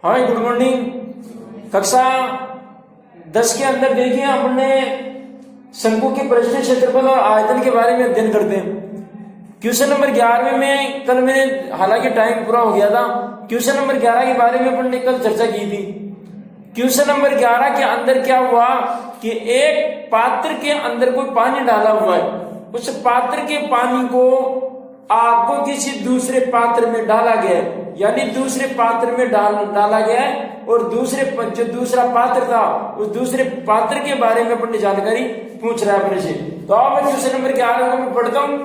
Hi good morning. कक्षा 10 के अंदर देखिए अपने शंकु के परिष्ठ क्षेत्रफल और आयतन के बारे में अध्ययन करते हैं। क्वेश्चन नंबर 11 में कल मैंने, हालांकि टाइम पूरा हो गया था, क्वेश्चन नंबर 11 के बारे में अपन ने कल चर्चा की थी। क्वेश्चन नंबर 11 के अंदर क्या हुआ कि एक पात्र के अंदर कोई पानी डाला हुआ है, उस पात्र के पानी को आपको किसी दूसरे पात्र में डाला गया है, यानी दूसरे पात्र में डाला गया है और जो दूसरा पात्र था उस दूसरे पात्र के बारे में अपन ने जानकारी पूछ रहा है अपने से। तो अब मैं क्वेश्चन नंबर 11 को मैं पढ़ता हूं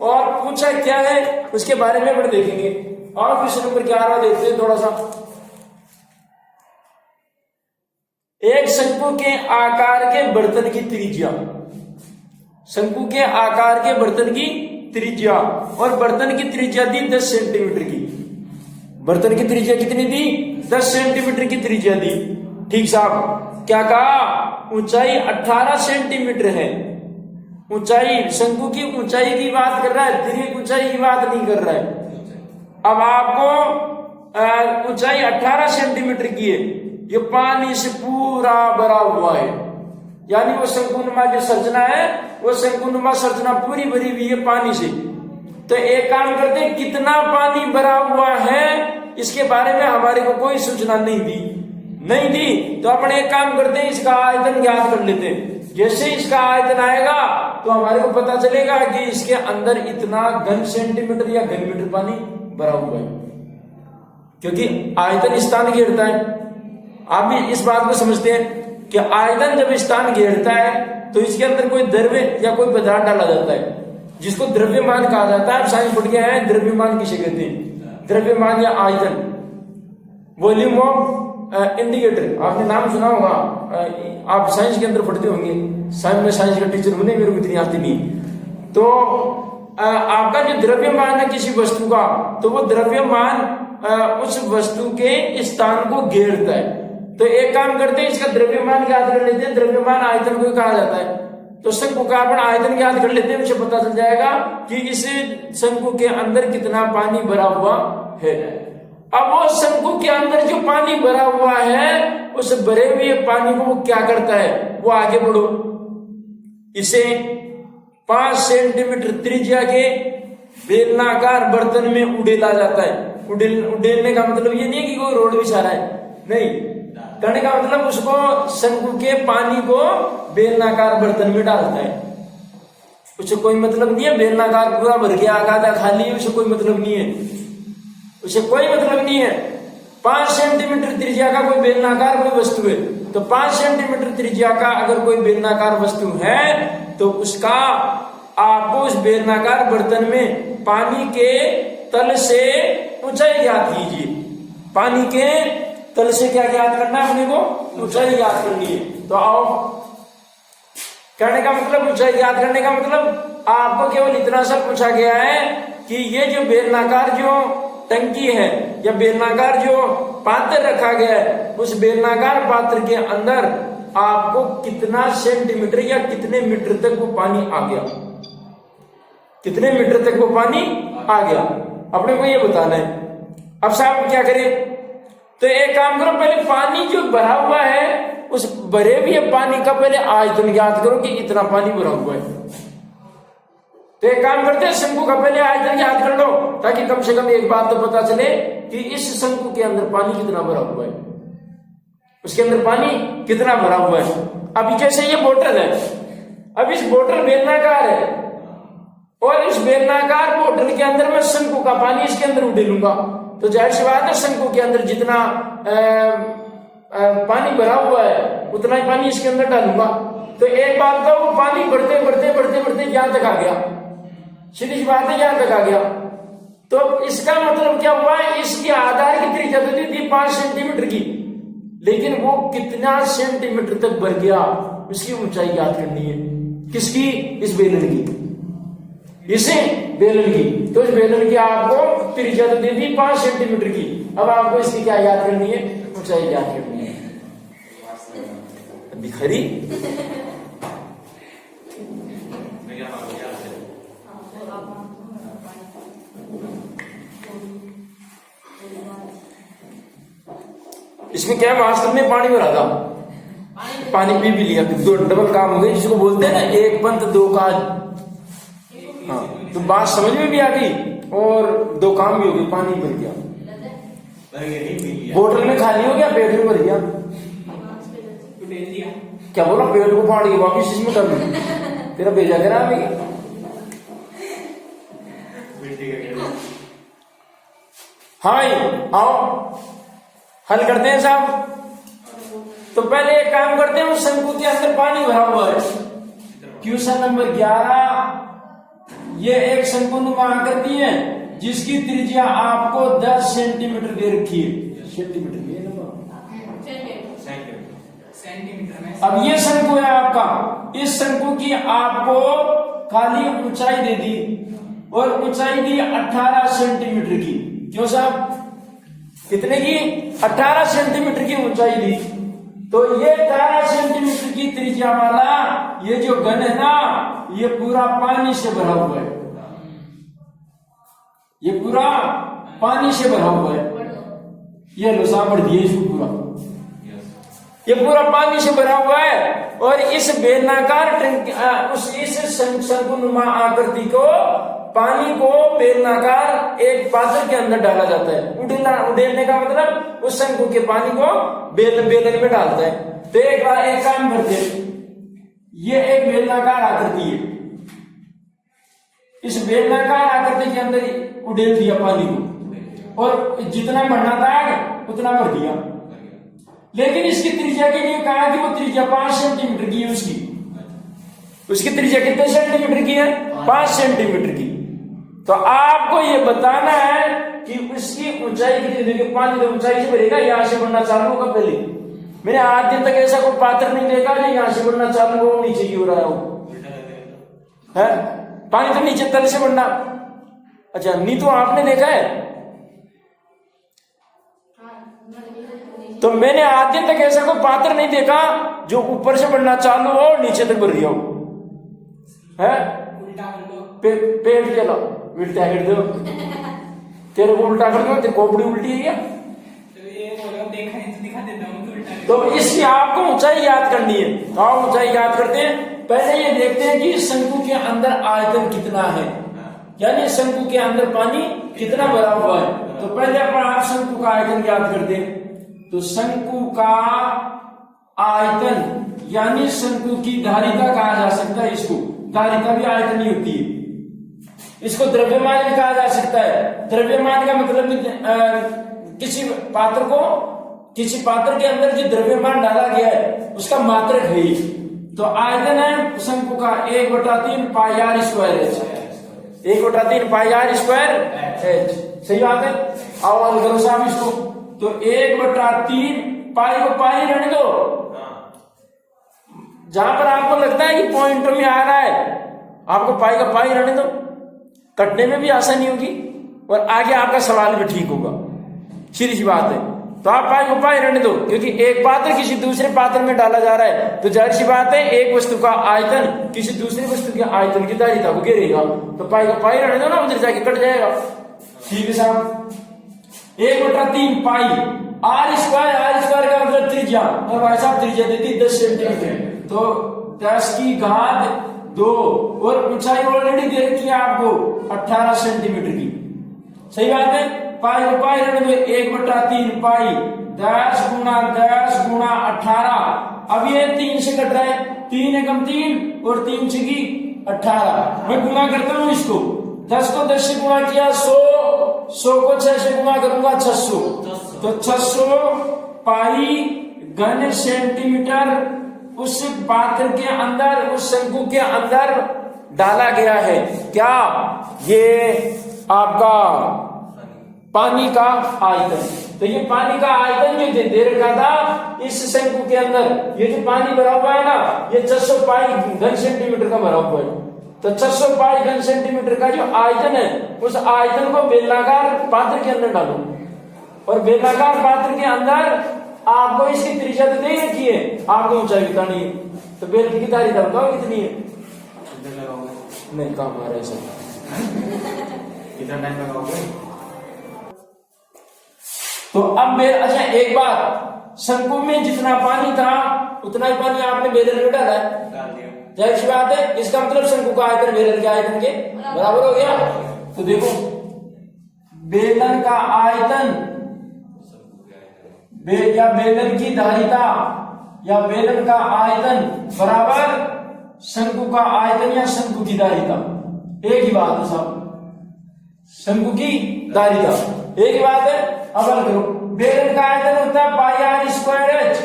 और पूछा क्या है उसके बारे में अपन देखेंगे। और क्वेश्चन नंबर 11 देखते हैं थोड़ा सा। एक शंकु के आकार के बर्तन की त्रिज्या, शंकु के आकार के बर्तन की त्रिज्या, और बर्तन की त्रिज्या दी 10 सेंटीमीटर की। बर्तन की त्रिज्या कितनी दी? 10 सेंटीमीटर की त्रिज्या दी। ठीक साहब, क्या कहा? ऊंचाई 18 सेंटीमीटर है। ऊंचाई, शंकु की ऊंचाई की बात कर रहा है, दीर्घ ऊंचाई की बात नहीं कर रहा है। अब आपको ऊंचाई 18 सेंटीमीटर की है, ये पानी से पूरा भरा हुआ है, यानी वो शंकुनुमा जो संरचना है वो शंकुनुमा संरचना पूरी भरी हुई है पानी से। तो एक काम करते हैं, कितना पानी भरा हुआ है इसके बारे में हमारे को कोई सूचना नहीं दी, तो अपन एक काम करते हैं, इसका आयतन ज्ञात कर लेते हैं। जैसे इसका आयतन आएगा तो हमारे को पता चलेगा कि इसके अंदर इतना घन सेंटीमीटर या घन मीटर पानी भरा हुआ है, क्योंकि आयतन स्थान घेरता है। आप भी इस बात को समझते हैं कि आयतन जब स्थान घेरता है तो इसके अंदर कोई द्रव्य या कोई पदार्थ डाला जाता है, जिसको द्रव्यमान कहा जाता है। आप साइंस पढ़ के आए हैं, द्रव्यमान किसे कहते हैं? द्रव्यमान या आयतन, वॉल्यूम ऑफ इंडिकेटर, आपने नाम सुना होगा, आप साइंस के अंदर पढ़ते होंगे। साइंस का टीचर होने मेरे को इतनी आती नहीं। तो आपका जो द्रव्यमान है किसी वस्तु का, तो वो द्रव्यमान उस वस्तु के स्थान को घेरता है। तो एक काम करते हैं, इसका द्रव्यमान ज्ञात कर लेते हैं। द्रव्यमान आयतन को कहा जाता है। तो शंकु का अपन आयतन ज्ञात कर लेते हैं, उसे पता चल जाएगा कि इस शंकु के अंदर कितना पानी भरा हुआ है। अब वो शंकु के अंदर जो पानी भरा हुआ है, उस भरे हुए पानी को वो क्या करता है, वो आगे बढ़ो, इसे 5 सेंटीमीटर त्रिज्या के बेलनाकार बर्तन में उड़ेला जाता है। उड़ेलने का मतलब ये नहीं है कि कोई रोड बिछा रहा है, नहीं, करने का मतलब उसको शंकु के पानी को बेलनाकार बर्तन में डालता है। उसे कोई मतलब नहीं है बेलनाकार पूरा भर गया आधा खाली, उसे कोई मतलब नहीं है, उसे कोई मतलब नहीं है। 5 सेंटीमीटर त्रिज्या का कोई बेलनाकार कोई वस्तु है, तो 5 सेंटीमीटर त्रिज्या का अगर कोई बेलनाकार वस्तु है तो उसका आपको उस बेलनाकार बर्तन में पानी के तल से ऊंचाई ज्ञात कीजिए। पानी के तल से क्या ज्ञात करना है अपने को? ऊंचाई ज्ञात करनी है। तो आओ, कहने का मतलब, ऊंचाई ज्ञात करने का मतलब आपको केवल इतना सा पूछा गया है कि ये जो बेलनाकार जो टंकी है या बेलनाकार जो पात्र रखा गया है, उस बेलनाकार पात्र के अंदर आपको कितना सेंटीमीटर या कितने मीटर तक वो पानी आ गया, कितने मीटर तक वो पानी आ गया, अपने को ये बताना है। अब साहब क्या करें? तो एक काम करो, पहले पानी जो भरा हुआ है उस भरे हुए पानी का पहले आयतन ज्ञात करो कि इतना पानी भरा हुआ है। तो एक काम करते हैं, शंकु का पहले आयतन ज्ञात कर लो, ताकि कम से कम एक बात तो पता चले कि इस शंकु के अंदर पानी कितना भरा हुआ है, उसके अंदर पानी कितना भरा हुआ है। अब जैसे ये बोतल है, अब इस बोतल बेलनाकार है और इस बेलनाकार बोतल के अंदर मैं शंकु का पानी इसके अंदर उड़ेलूंगा, तो जाहिर सी बात है शंकु के अंदर जितना पानी भरा हुआ है उतना ही पानी इसके अंदर डालूंगा। तो एक बात तो वो पानी बढ़ते बढ़ते बढ़ते बढ़ते यहां तक आ गया, सीधी सी बात है यहां तक आ गया। तो इसका मतलब क्या हुआ है, इसकी आधार की त्रिज्या तो थी 5 सेंटीमीटर की, लेकिन वो कितना सेंटीमीटर तक बढ़ गया उसकी ऊंचाई याद करनी है। किसकी? इस बेलन की, इसे बेलन की। तो इस बेलन की आपको त्रिज्या तो दे दी 5 सेंटीमीटर की, अब आपको इसकी क्या याद करनी है? ऊंचाई याद करनी है। अभी खरी इसमें क्या है, वास्तव में पानी भरा था, पानी पी भी लिया, दो डबल काम हो गई, जिसको बोलते हैं ना एक पंथ दो काज। हाँ, तो बात समझ में भी आ गई और दो काम भी हो गए, पानी भर गया, बोतल में खाली हो गया, पेट में भर गया। क्या बोला, पेट को फाड़ के वापिस इसमें कर दूं, तेरा भेजा करा अभी। हाँ भाई आओ हल करते हैं साहब। तो पहले एक काम करते हैं, उस शंकु के अंदर पानी भरा हुआ है। क्वेश्चन नंबर 11, ये एक शंकुनुमा आकृति है जिसकी त्रिज्या आपको 10 सेंटीमीटर दे रखी है। सेंटीमीटर में अब ये शंकु है आपका, इस शंकु की आपको खाली ऊंचाई दे दी और ऊंचाई दी 18 सेंटीमीटर की। क्यों साहब, कितने की? 18 सेंटीमीटर की ऊंचाई दी। तो ये 18 सेंटीमीटर की त्रिज्या वाला ये जो घन है ना, ये पूरा पानी से भरा हुआ है, ये पूरा पानी से भरा हुआ है। ये लोसा भर दिए इसको पूरा, ये पूरा पानी से भरा हुआ है। और इस बेलनाकार इस शंकुनुमा आकृति को, पानी को बेलनाकार एक पात्र के अंदर डाला जाता है। उड़ेलने का मतलब उस शंकु के पानी को बेलन में डालता है। तो एक काम करते हैं, ये एक बेलनाकार आकृति है, इस बेलनाकार आकृति के अंदर उड़ेल दिया पानी को और जितना भरना था उतना भर दिया। लेकिन इसकी त्रिज्या के लिए कहा कि वो त्रिज्या 5 सेंटीमीटर की है। उसकी त्रिज्या कितने सेंटीमीटर की है? 5 सेंटीमीटर की। तो आपको ये बताना है कि उसकी ऊंचाई कितनी। देखिए पानी तो ऊंचाई से भरेगा, यहां से बढ़ना चालू होगा। पहले मैंने आज दिन तक ऐसा कोई पात्र नहीं देखा जो यहां से बढ़ना चालू हो, नीचे की हो रहा है। पानी तो नीचे तल से बढ़ना, अच्छा नहीं तो आपने देखा है? तो मैंने आज दिन तक ऐसा कोई पात्र नहीं देखा जो ऊपर से बढ़ना चालू हो और नीचे तक बढ़ गया हो। है पेट चलो उल्टा कर दो, तेरे को उल्टा कर दो, तेरी खोपड़ी उल्टी है क्या? तो इसकी आपको ऊंचाई याद करनी है। तो आप ऊंचाई याद करते हैं, पहले ये देखते हैं कि शंकु के अंदर आयतन कितना है, यानी शंकु के अंदर पानी कितना भरा हुआ है। तो पहले आप शंकु का आयतन याद करते हैं। तो शंकु का आयतन यानी शंकु की धारिता कहा जा सकता है। इसको धारिता भी आयतन ही होती है। इसको द्रव्यमान भी कहा जा सकता है। द्रव्यमान का मतलब किसी पात्र के अंदर जो द्रव्यमान डाला गया है उसका मात्रक है। तो आयतन है शंकु का 1/3 pi r square h. 1/3 pi r square h, सही बात है। आओ हल करो साहब इसको। तो 1/3 पाई को पाई रहने दो, जहां पर आपको लगता है कि पॉइंट में आ रहा है आपको पाई का पाई रहने दो, कटने में भी आसानी होगी और आगे आपका सवाल भी ठीक होगा। सीधी सी बात है। तो आप पाई को पाई रहने दो, क्योंकि एक पात्र किसी दूसरे पात्र में डाला जा रहा है। तो जाहिर सी बात है एक वस्तु का आयतन किसी दूसरी वस्तु के आयतन की धारिता को घेरेगा। तो पाई का पाई रहने दो ना, उधर जाके कट जाएगा। ठीक है साहब। 1/3 पाई आर स्क्वायर का मतलब त्रिज्या, और भाई साहब त्रिज्या देती 10 सेंटीमीटर। तो 10 की घात 2 और ऊंचाई ऑलरेडी दे रखी है आपको 18 सेंटीमीटर की, सही बात है। पाई को पाई रहने दो, 1/3 पाई 10 गुणा 18। अब ये 3 से कट रहा है, 3 एकम 3 और 3 छकी 18। मैं गुणा करता हूं इसको, 10 को 10 से गुणा किया 100 को 6 से गुणा करूंगा 600। तो 600 पाई घन सेंटीमीटर उस पात्र के अंदर, उस शंकु के अंदर डाला गया है। क्या ये आपका पानी का आयतन? तो ये पानी का आयतन जो दे रखा था इस शंकु के अंदर, ये जो पानी भरा हुआ है ना, ये 600 पाई घन सेंटीमीटर का भरा हुआ है। तो 600 पाई घन सेंटीमीटर का जो आयतन है, उस आयतन को बेलनाकार पात्र के अंदर डालो, और बेलनाकार पात्र के अंदर आपको इसकी त्रिज्या तो दे रखी है, आपको ऊंचाई बतानी है। तो बेल की धारिता बताओ कितनी है? नहीं काम आ रहा है सर, कितना टाइम लगाओगे? तो अब अच्छा एक बात, शंकु में जितना पानी था उतना ही पानी आपने बेलन में डाला है, डाल दिया। जाहिर सी बात है। इसका मतलब शंकु का आयतन बेलन के आयतन के बराबर हो गया। तो देखो बेलन का आयतन या बेलन की धारिता या बेलन का आयतन बराबर शंकु का आयतन या शंकु की धारिता, एक ही बात है साहब। शंकु की धारिता एक ही बात है। अब हल करो, बेलन का आयतन होता है पाई आर स्क्वायर एच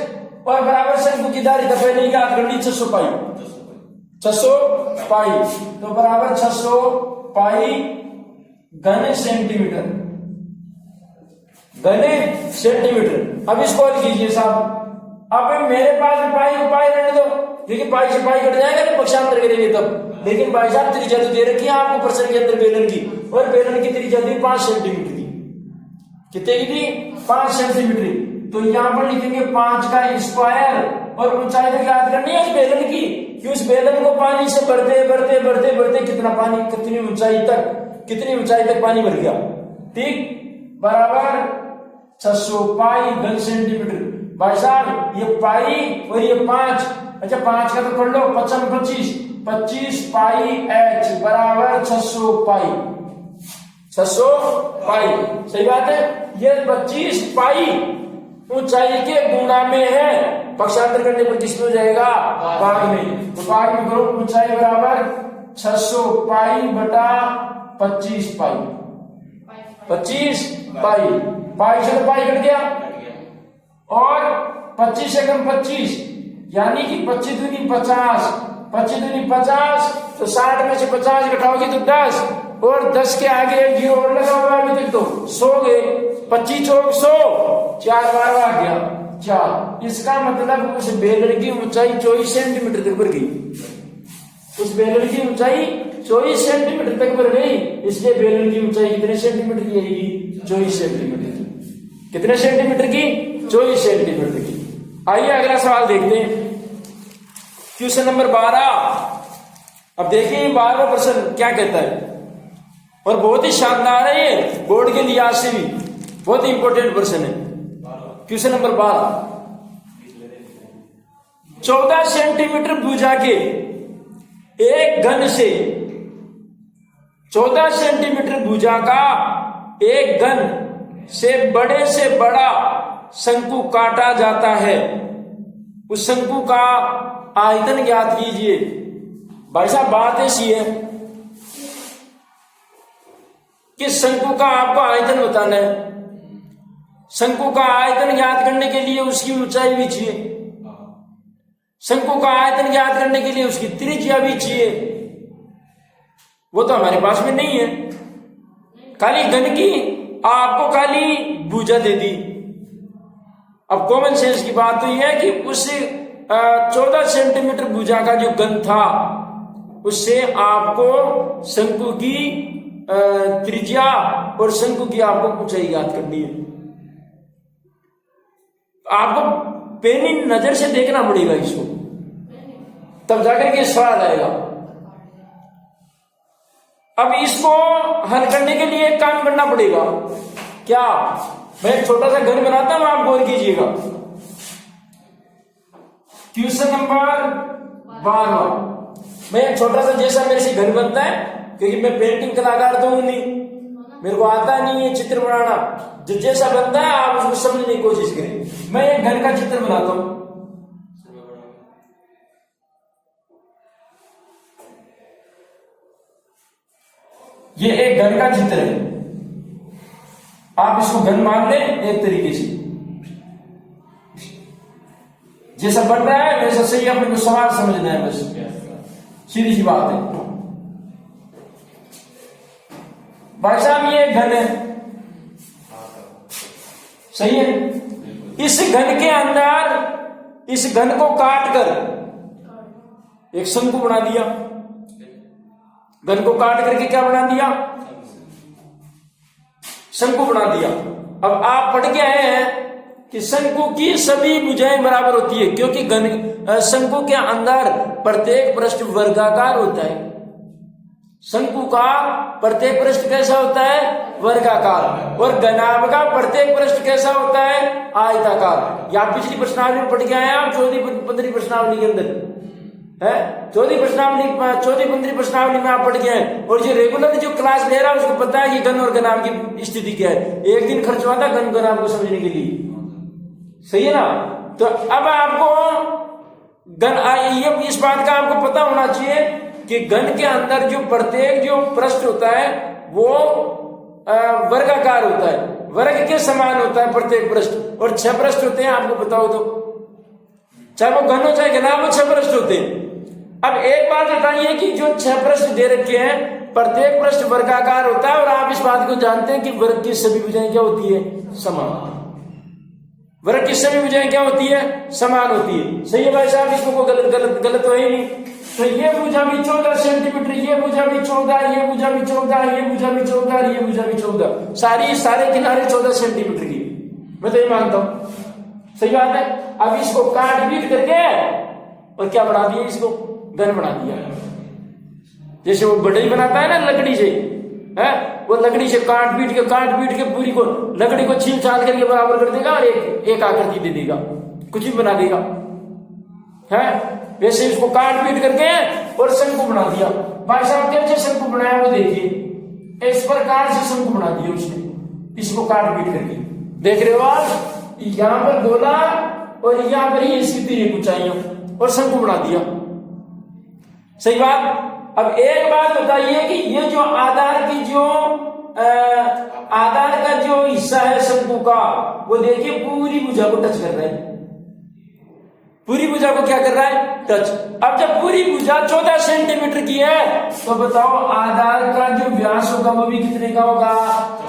और बराबर शंकु की धारिता पहले ही याद कर ली 600 पाई, 600 पाई तो बराबर 600 पाई घन सेंटीमीटर, घने सेंटीमीटर। अब इसको हल कीजिए साहब। अब मेरे पास पाई को पाई रहने दो, क्योंकि पाई से पाई कट जाएगा तो पक्षांतर करेंगे तब। लेकिन भाई साहब त्रिज्या तो दे रखी है आपको प्रश्न के अंदर बेलन की, और बेलन की त्रिज्या दी 5 सेंटीमीटर की। कितने की थी? 5 सेंटीमीटर। तो यहां पर लिखेंगे 5 का स्क्वायर और ऊंचाई तक याद करनी है उस बेलन की, कि उस बेलन को पानी से बढ़ते बढ़ते बढ़ते बढ़ते कितना पानी, कितनी ऊंचाई तक पानी भर गया। ठीक, बराबर 600 पाई घन सेंटीमीटर। भाई साहब ये पाई और ये 5, अच्छा 5 का तो कर लो, 25 25 पाई एच बराबर 600 पाई, 600 पाई। सही बात है। ये 25 पाई ऊंचाई के गुणा में है, पक्षांतर करने पर किसमें हो जाएगा? भाग में। तो भाग में करो, ऊंचाई बराबर 600 पाई बटा 25 पाई, 25 पाई। पाई से तो पाई कट गया और 25 से कम 25 यानी कि 25 दूनी 50, 25 दूनी 50 तो 60 में से 50 घटाओगे तो 10 और 10 के आगे एक जीरो और लगा हुआ अभी तक तो 100 गए, 25 चौक 100, 4 बार आ गया 4। इसका मतलब उस बेलन की ऊंचाई 24 सेंटीमीटर तक बढ़ गई, उस बेलन की ऊंचाई 24 सेंटीमीटर तक बढ़ गई। इसलिए बेलन की ऊंचाई कितने सेंटीमीटर की आएगी? 24 सेंटीमीटर की। कितने सेंटीमीटर की? 24 सेंटीमीटर की। आइए अगला सवाल देखते हैं, क्वेश्चन नंबर 12। अब देखिए 12वां प्रश्न क्या कहता है, और बहुत ही शानदार है ये, बोर्ड के लिहाज से भी बहुत ही इंपॉर्टेंट प्रश्न है। क्वेश्चन नंबर 12, 14 सेंटीमीटर भुजा के एक घन से 14 सेंटीमीटर भुजा का एक घन से बड़ा शंकु काटा जाता है, उस शंकु का आयतन ज्ञात कीजिए। भाई साहब बात ऐसी है कि शंकु का आपको आयतन बताना है। शंकु का आयतन ज्ञात करने के लिए उसकी ऊंचाई भी चाहिए, शंकु का आयतन ज्ञात करने के लिए उसकी त्रिज्या भी चाहिए। वो तो हमारे पास में नहीं है, खाली घन की आपको खाली भुजा दे दी। अब कॉमन सेंस की बात तो यह है कि उस 14 सेंटीमीटर भुजा का जो घन था उससे आपको शंकु की त्रिज्या और शंकु की आपको ऊंचाई ज्ञात करनी है। आपको पैनी नजर से देखना पड़ेगा इसको, तब जाकर के सवाल आएगा। अब इसको हल करने के लिए एक काम करना पड़ेगा। क्या? मैं एक छोटा सा घर बनाता हूं, आप गौर कीजिएगा। क्वेश्चन नंबर 12, मैं एक छोटा सा जैसा मेरे से घर बनता है, क्योंकि मैं पेंटिंग कलाकार तो हूं नहीं, मेरे को आता नहीं है चित्र बनाना। जो जैसा बनता है आप उसको समझने की कोशिश करें। मैं एक घर का चित्र बनाता हूं, ये एक घर का चित्र है, आप इसको घर मान लें एक तरीके से। जैसा बन रहा है वैसा सही, अपने को सवाल समझना है बस, सीधी सी बात है। भाई साहब ये घन है, सही है। इस घन के अंदर इस घन को काट कर एक शंकु बना दिया, घन को काट करके क्या बना दिया? शंकु बना दिया। अब आप पढ़ के आए हैं कि शंकु की सभी भुजाएं बराबर होती है, क्योंकि घन शंकु के अंदर प्रत्येक पृष्ठ वर्गाकार होता है। शंकु का प्रत्येक पृष्ठ कैसा होता है? वर्गाकार। और घनाभ का प्रत्येक पृष्ठ कैसा होता है? आयताकार। या पिछली प्रश्नावली में पढ़ के आए आप 14-15 प्रश्नावली के अंदर है, 14-15 प्रश्नावली में आप पढ़ गए हैं। और जो रेगुलर जो क्लास ले रहा है उसको पता है कि घन और घनाभ की स्थिति क्या है। एक दिन खर्च हुआ था घन घनाभ को समझने के लिए, सही है ना। तो अब आपको ये इस बात का आपको पता होना चाहिए कि घन के अंदर जो प्रत्येक जो पृष्ठ होता है वो वर्गाकार होता है, वर्ग के समान होता है प्रत्येक पृष्ठ। और 6 पृष्ठ होते हैं, आपको बताओ तो, चाहे वो घन हो चाहे घनाभ हो, 6 पृष्ठ होते हैं। अब एक बात बताइए कि जो 6 पृष्ठ दे रखे हैं, प्रत्येक पृष्ठ वर्गाकार होता है। और आप इस बात को जानते हैं कि वर्ग की सभी भुजाएं क्या होती है? समान। वर्ग की सभी भुजाएं क्या होती है? समान होती है। सही है भाई साहब, इसको कोई गलत हो ही नहीं। तो ये भुजा भी 14 सेंटीमीटर, ये भुजा भी 14, ये भुजा भी 14, ये भुजा भी 14, ये भुजा भी 14, सारे किनारे 14 सेंटीमीटर की, मैं तो ये मानता हूं। सही बात है। अब इसको काट पीट करके और क्या बना दिया? इसको घन बना दिया। जैसे वो बढ़ई बनाता है ना लकड़ी से, है, वो लकड़ी से काट पीट के पूरी को लकड़ी को छील छाल करके बराबर कर देगा और एक आकृति दे देगा, कुछ भी बना देगा, है। वैसे इसको काट पीट करके और शंकु बना दिया। भाई साहब कैसे शंकु बनाया वो देखिए, इस प्रकार से शंकु बना दिया उसने, इसको काट पीट करके। देख रहे हो आप, यहां पर गोला और यहां पर ही इसकी 3 ऊंचाइयां और शंकु बना दिया। सही बात। अब एक बात बताइए कि ये जो आधार का जो हिस्सा है शंकु का, वो देखिए पूरी भुजा को टच कर रहा है, पूरी भुजा को क्या कर रहा है? टच। अब जब पूरी भुजा 14 सेंटीमीटर की है तो बताओ आधार का जो व्यास होगा वो भी कितने का होगा?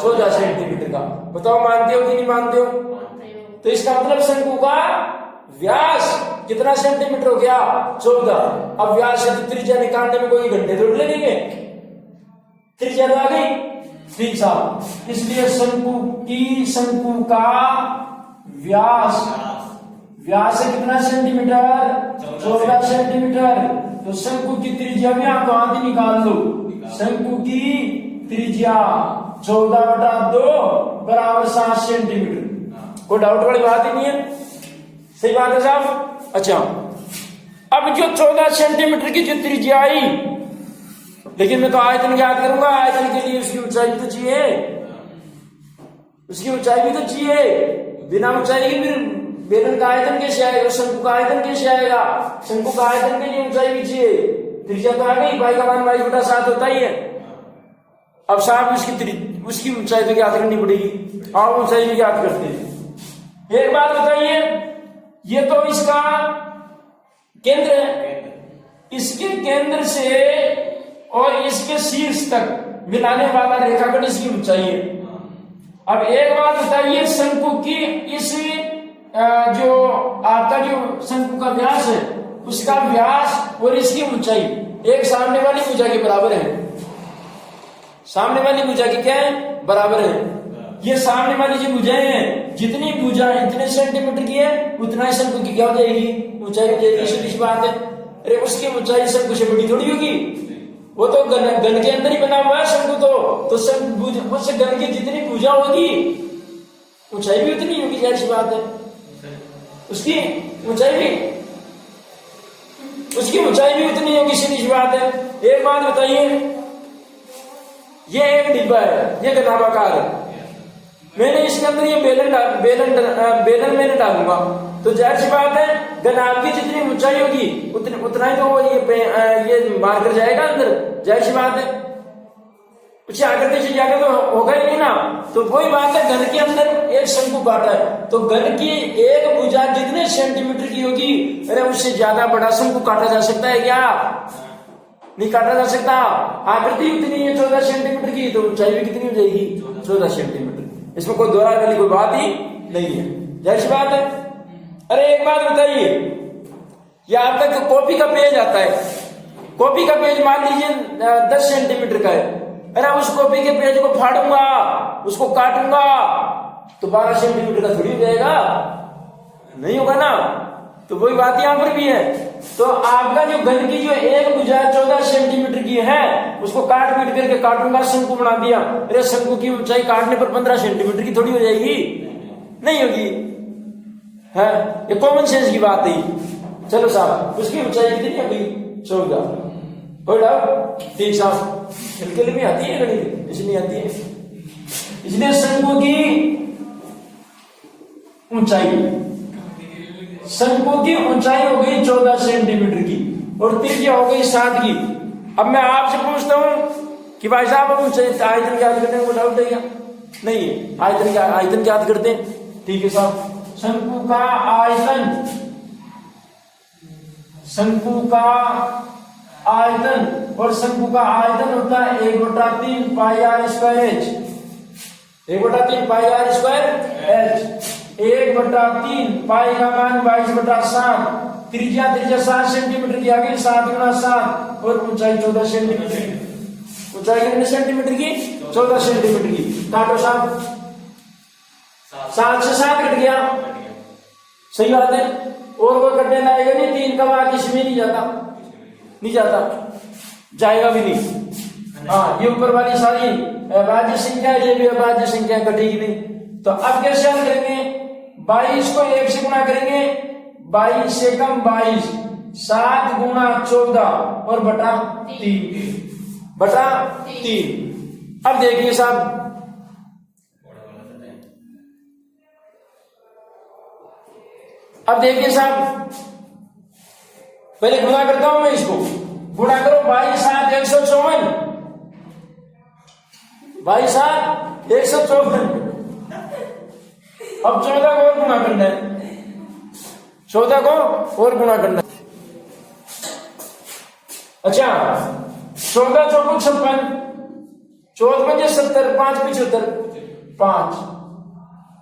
14 सेंटीमीटर का। बताओ मानते हो कि नहीं मानते हो? तो इसका मतलब शंकु का व्यास कितना सेंटीमीटर हो गया? 14। अब व्यास से त्रिज्या निकालने में कोई घंटे थोड़ी लगेंगे, त्रिज्या तो आ गई। ठीक साहब, इसलिए शंकु का व्यास है कितना सेंटीमीटर? 14 सेंटीमीटर। तो शंकु की त्रिज्या भी आप वहां से निकाल लो। शंकु की त्रिज्या 14/2 बराबर 7 सेंटीमीटर। कोई डाउट वाली बात ही नहीं है। सही बात है साहब। अच्छा, अब जो 14 सेंटीमीटर की जो त्रिज्या आई, लेकिन मैं तो आयतन ज्ञात करूंगा। आयतन के लिए उसकी ऊंचाई भी तो चाहिए, उसकी ऊंचाई भी तो चाहिए। बिना ऊंचाई के फिर बेलन का आयतन कैसे आएगा? शंकु का आयतन कैसे आएगा? शंकु का आयतन के लिए ऊंचाई भी चाहिए। त्रिज्या तो आ गई, पाई का मान y/7 होता ही है। अब साहब उसकी ऊंचाई तो ज्ञात करनी पड़ेगी। आप ऊंचाई भी ज्ञात करते हैं। एक बात बताइए, ये तो इसका केंद्र है, इसके केंद्र से और इसके शीर्ष तक मिलाने वाला रेखाखंड इसकी ऊंचाई है। अब एक बात बताइए, शंकु की इस जो आपका जो शंकु का व्यास है, उसका व्यास और इसकी ऊंचाई एक सामने वाली भुजा के बराबर है। सामने वाली भुजा की क्या है? बराबर है। ये सामने वाली जो भुजाएं हैं, जितनी भुजा इतने सेंटीमीटर की है उतना ही शंकु की क्या हो जाएगी? ऊंचाई हो जाएगी। सीधी बात है। अरे उसकी ऊंचाई शंकु से बड़ी थोड़ी होगी, वो तो घन के अंदर ही बना हुआ है शंकु। तो शंकु उससे घन की जितनी भुजा होगी ऊंचाई भी उतनी होगी, जाहिर सी बात है। उसकी ऊंचाई भी उतनी होगी, सीधी सी बात है। एक बात बताइए, ये एक डिब्बा है, ये घनाभाकार है। मैंने इसके अंदर ये बेलन मैंने डालूंगा, तो जाहिर सी बात है घनाभ की जितनी ऊंचाई होगी उतना ही तो वो ये मार कर जाएगा अंदर, जाहिर सी बात है। कुछ आकृति से जाकर तो होगा ही नहीं ना। तो वही बात है, घन के अंदर एक शंकु काटा है, तो घन की एक भुजा जितने सेंटीमीटर की होगी, अरे उससे ज्यादा बड़ा शंकु काटा जा सकता है क्या? नहीं काटा जा सकता। आकृति उतनी है 14 सेंटीमीटर की, तो ऊंचाई भी कितनी हो जाएगी? 14 सेंटीमीटर। इसमें कोई दोहरा वाली कोई बात ही नहीं है, जाहिर सी बात है। अरे एक बात बताइए, ये आपका कॉपी का पेज आता है, कॉपी का पेज मान लीजिए 10 सेंटीमीटर का है। अरे उस कॉपी के पेज को फाड़ूंगा, उसको काटूंगा, तो 12 सेंटीमीटर का थोड़ी हो जाएगा? नहीं होगा ना। तो वही बात यहां पर भी है। तो आपका जो घन की जो एक भुजा 14 सेंटीमीटर की है उसको काट पीट करके काटूंगा, शंकु बना दिया। अरे शंकु की ऊंचाई काटने पर 15 सेंटीमीटर की थोड़ी हो जाएगी, नहीं होगी, है ये कॉमन सेंस की बात है। चलो साहब, उसकी ऊंचाई कितनी है भाई? 14। हो डाउट? ठीक साहब, इनके लिए भी आती है गणित, इसलिए आती है। इसलिए शंकु की ऊंचाई हो गई 14 सेंटीमीटर की और त्रिज्या हो गई 7 की। अब मैं आपसे पूछता हूं कि भाई साहब अब आयतन ज्ञात करने को डाउट है क्या? नहीं है, आयतन ज्ञात करते हैं। ठीक है साहब, शंकु का आयतन और शंकु का आयतन होता है 1/3 pi r square h. 1/3 pi r square h. 1/3 pi का मान 22/7। त्रिज्या 7 सेंटीमीटर की आ गई, 7 गुना 7 और ऊंचाई 14 सेंटीमीटर। ऊंचाई कितने सेंटीमीटर की? 14 सेंटीमीटर की। काटो साहब, 7 से 7 कट गया, सही बात है। और वो कटने लाएगा नहीं, 3 का भाग इसमें नहीं जाता, जाएगा भी नहीं। हाँ, ये ऊपर वाली सारी अभाज्य संख्या, ये भी अभाज्य संख्या कटेगी नहीं। तो अब कैसे हल करेंगे? 22 को 1 से गुणा करेंगे, 22 से कम 22, 7 गुणा 14 और बटा 3। अब देखिए साहब, पहले गुणा करता हूं मैं इसको। गुणा करो 22 7 154, 22 7 154। अब 14 को और गुणा करना है, 14 को और गुणा करना है। अच्छा, 14 चौको 56, 14 पंजे 70, 5 75, 5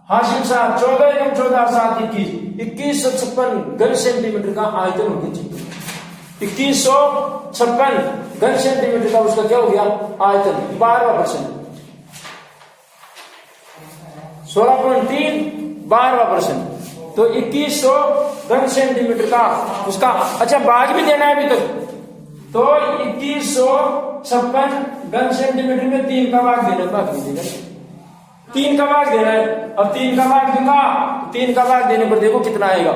हासिल 7, 14 एकम 14 7 21, 2156 घन सेंटीमीटर का आयतन हो गया। 2156 घन सेंटीमीटर का उसका क्या हो गया? आयतन। 12%, 16.3, 12%। तो 2100 घन सेंटीमीटर का उसका। अच्छा, भाग भी देना है अभी तक, तो 2156 घन सेंटीमीटर में 3 का भाग देना, भाग दीजिएगा, 3 का भाग देना है। अब 3 का भाग दूंगा, 3 का भाग देने पर देखो कितना आएगा।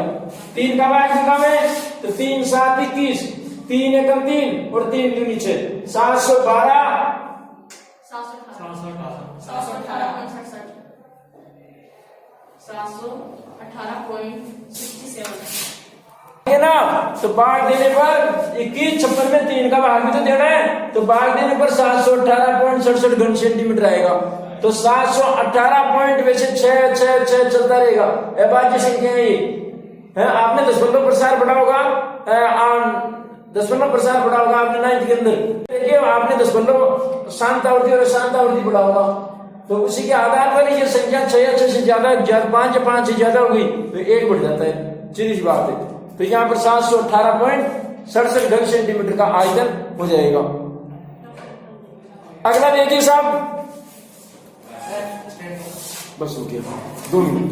3 का भाग दूंगा मैं, तो 3 7 21, 3 एकम 3 और 3 के नीचे 712, 718.67 है ना। तो भाग देने पर 2156 में 3 का भाग भी तो देना है, तो भाग देने पर 718.67 घन सेंटीमीटर आएगा। तो 718 पॉइंट वैसे 6 चलता रहेगा, अभाज्य संख्या है। आपने दशमलव प्रसार पढ़ा होगा, आपने 9th के अंदर। देखिए, आपने दशमलव शांतावर्ती और अशांतावर्ती पढ़ा होगा। तो उसी के आधार पर ये संख्या 6 या 6 से ज्यादा, 5 या 5 से ज्यादा हो गई तो 1 बढ़ जाता है, सीधी सी बात है। तो यहाँ पर 718.67 घन सेंटीमीटर का आयतन हो जाएगा। अगला देखिए साहब, बस हो गया 2 मिनट।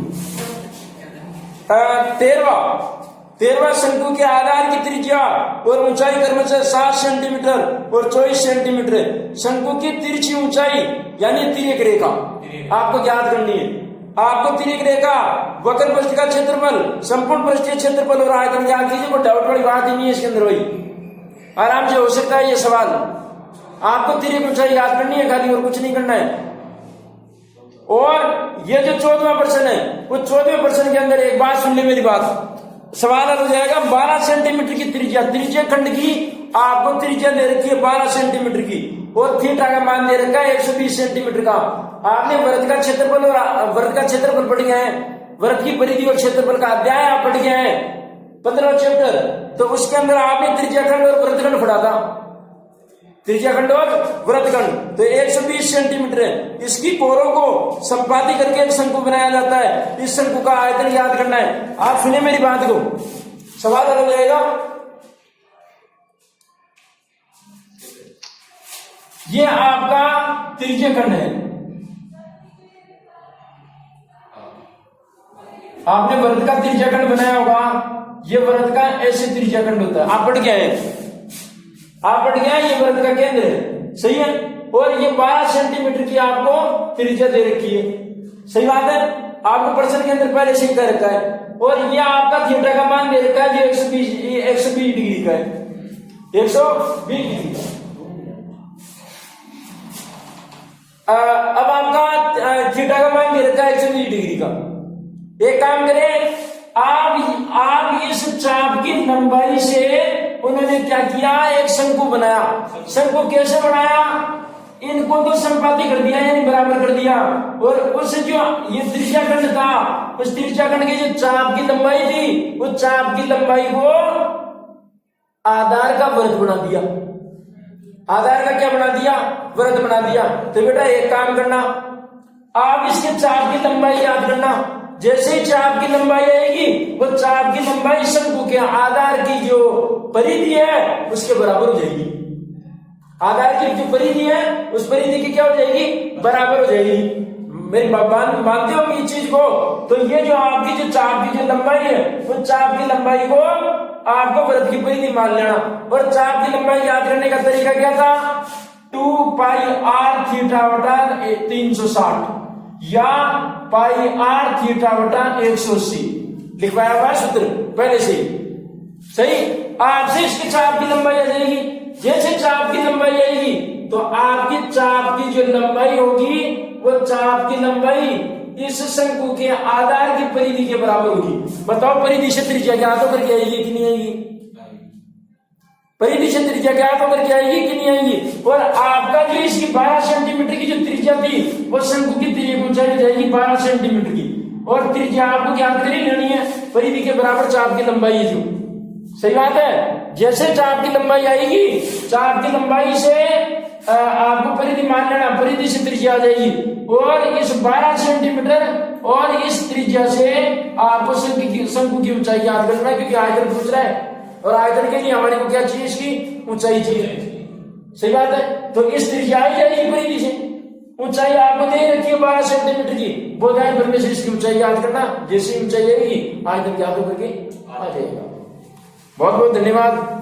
13वां शंकु के आधार की त्रिज्या और ऊंचाई क्रमशः 7 सेंटीमीटर और 24 सेंटीमीटर है। शंकु की तिरछी ऊंचाई यानी तिर्यक रेखा आपको ज्ञात करनी है। आपको तिर्यक रेखा, वक्र पृष्ठ का क्षेत्रफल, संपूर्ण पृष्ठीय क्षेत्रफल और आयतन ज्ञात कीजिए। कोई डाउट वाली बात ही नहीं है इसके अंदर, भाई आराम से हो सकता है ये सवाल। आपको तिर्यक ऊंचाई याद करनी है खाली, और कुछ नहीं करना है। और ये जो 14वां प्रश्न है, वो 14वें प्रश्न के अंदर एक बात सुन ले मेरी बात, सवाल हो जाएगा 12 सेंटीमीटर की त्रिज्या खंड की आपको त्रिज्या दे रखी है 12 सेंटीमीटर की, और थीटा का मान दे रखा है 120 सेंटीमीटर का। आपने वृत्त का क्षेत्रफल और वृत्त का क्षेत्रफल पढ़ गए हैं, वृत्त की परिधि और क्षेत्रफल का अध्याय आप पढ़ गए हैं 15वां चैप्टर। तो उसके अंदर आपने त्रिज्याखंड और वृत्तखंड पढ़ा था, त्रिज्याखंड और वृत्तखंड। तो 120 सेंटीमीटर है। इसकी कोरों को संपाती करके एक शंकु बनाया जाता है। इस शंकु का आयतन याद करना है। आप सुनिए मेरी बात को, सवाल हो जाएगा। ये आपका त्रिज्याखंड है, आपने वृत्त का त्रिज्याखंड बनाया होगा। ये वृत्त का ऐसे त्रिज्या खंड होता है। आप पढ़ गया है, आप पढ़ गया है, ये वृत्त का केंद्र है, सही है। और ये 12 सेंटीमीटर की आपको त्रिज्या दे रखी है, सही बात है। आपको प्रश्न के अंदर पहले से ही कर रखा है। और ये आपका थीटा का मान दे रखा है जो 120 डिग्री का है, 120 डिग्री। अब आपका थीटा का मान दे रखा है 120 डिग्री का। एक काम करें, आप इस चाप की लंबाई से उन्होंने क्या किया, एक शंकु बनाया। शंकु कैसे बनाया, इनको तो संपाती कर दिया यानी बराबर कर दिया। और उस जो ये त्रिज्या खंड था, उस त्रिज्या खंड की जो चाप की लंबाई थी, उस चाप की लंबाई को आधार का वृत्त बना दिया। आधार का क्या बना दिया, वृत्त बना दिया। तो बेटा एक काम करना, आप इसके चाप की लंबाई याद करना। जैसे ही चाप की लंबाई आएगी, वो चाप की लंबाई शंकु के आधार की जो परिधि है उसके बराबर हो जाएगी। आधार की जो परिधि है उस परिधि की क्या हो जाएगी, बराबर हो जाएगी। मेरी मानते हो ये चीज को। तो ये जो आपकी जो चाप की जो लंबाई है, वो चाप की लंबाई को आपको वृत्त की परिधि मान लेना। और चाप की लंबाई याद करने का तरीका क्या था, 2 पाई r थीटा बटा 360 या पाई r थीटा बटा 180 लिखवाया हुआ सूत्र पहले से ही, सही। आपसे इसकी चाप की लंबाई आ जाएगी। जैसे चाप की लंबाई आएगी तो आपकी चाप की जो लंबाई होगी, वो चाप की लंबाई इस शंकु के आधार की परिधि के बराबर होगी। बताओ परिधि से त्रिज्या ज्ञात होकर के आएगी कि नहीं आएगी, परिधि से त्रिज्या ज्ञात होकर के आएगी कि नहीं आएगी। और आपका जो इसकी 12 सेंटीमीटर की जो त्रिज्या थी, वो शंकु की त्रिज्या ऊंचाई हो जाएगी 12 सेंटीमीटर की। और त्रिज्या आपको ज्ञात करनी लेनी है, परिधि के बराबर चाप की लंबाई है जो, सही बात है। जैसे चाप की लंबाई आएगी, चाप की लंबाई से आपको परिधि मान लेना, परिधि से त्रिज्या आ जाएगी। और इस 12 सेंटीमीटर और इस त्रिज्या से आपको शंकु की ऊंचाई याद करना है, क्योंकि आयतन पूछ रहा है। और आयतन के लिए हमारे को क्या चाहिए, इसकी ऊंचाई चाहिए, सही बात है। तो इस त्रिज्या आई जाएगी परिधि से, ऊंचाई आपको दे रखी है 12 सेंटीमीटर की, बोधायन भरने से इसकी ऊंचाई याद करना। जैसे ऊंचाई आएगी आयतन याद होकर के आ जाएगा। बहुत बहुत धन्यवाद।